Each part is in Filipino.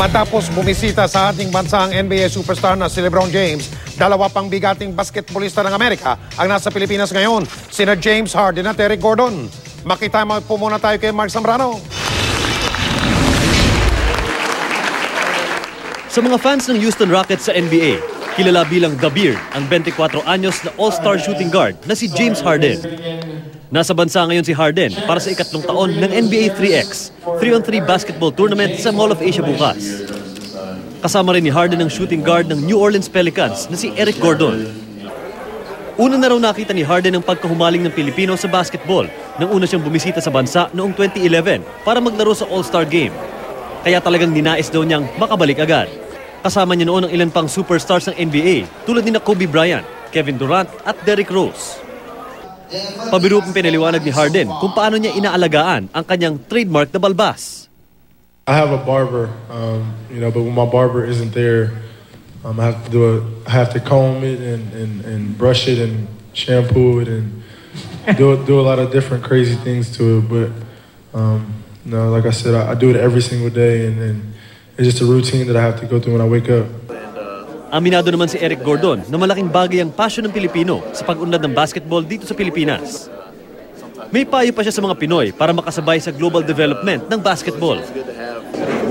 Matapos bumisita sa ating bansa ang NBA superstar na si LeBron James, dalawa pang bigating basketballista ng Amerika ang nasa Pilipinas ngayon, sina James Harden at Eric Gordon. Makita po muna tayo kay Mark Zambrano. Sa mga fans ng Houston Rockets sa NBA, kilala bilang The Beard ang 24 anyos na all-star shooting guard na si James Harden. Nasa bansa ngayon si Harden para sa ikatlong taon ng NBA 3X, 3-on-3 basketball tournament sa Mall of Asia bukas. Kasama rin ni Harden ang shooting guard ng New Orleans Pelicans na si Eric Gordon. Una na raw nakita ni Harden ang pagkahumaling ng Pilipino sa basketball nang una siyang bumisita sa bansa noong 2011 para maglaro sa All-Star Game. Kaya talagang ninais daw niyang makabalik agad. Kasama niya noon ang ilan pang superstars ng NBA tulad ni Kobe Bryant, Kevin Durant at Derrick Rose. Pabiro pang pinaliwanag ni Harden kung paano niya inaalagaan ang kanyang trademark na balbas. I have a barber, but when my barber isn't there, I have to comb it and brush it and shampoo it and do a lot of different crazy things to it. But like I said, I do it every single day, and it's just a routine that I have to go through when I wake up. Aminado naman si Eric Gordon na malaking bagay ang passion ng Pilipino sa pag-unlad ng basketball dito sa Pilipinas. May payo pa siya sa mga Pinoy para makasabay sa global development ng basketball.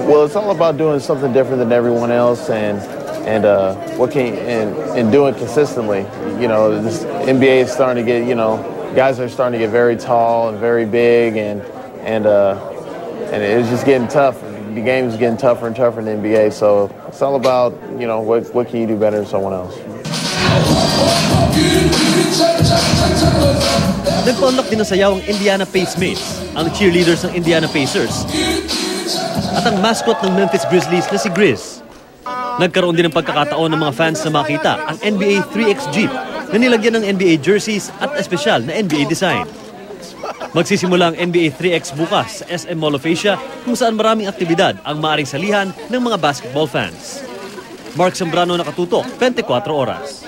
Well, it's all about doing something different than everyone else and do it consistently. You know, this NBA is starting to get, guys are starting to get very tall and very big and it's just getting tough. The game is getting tougher and tougher in the NBA, so it's all about, what can you do better than someone else. Nagpa-unlock din ng sayaw ang Indiana Pacemates, ang cheerleaders ng Indiana Pacers, at ang mascot ng Memphis Grizzlies na si Grizz. Nagkaroon din ng pagkakataon ng mga fans na makita ang NBA 3X Jeep na nilagyan ng NBA jerseys at espesyal na NBA design. Magsisimula ang NBA 3X bukas sa SM Mall of Asia kung saan maraming aktibidad ang maaaring salihan ng mga basketball fans. Mark Zambrano, nakatutok, 24 Oras.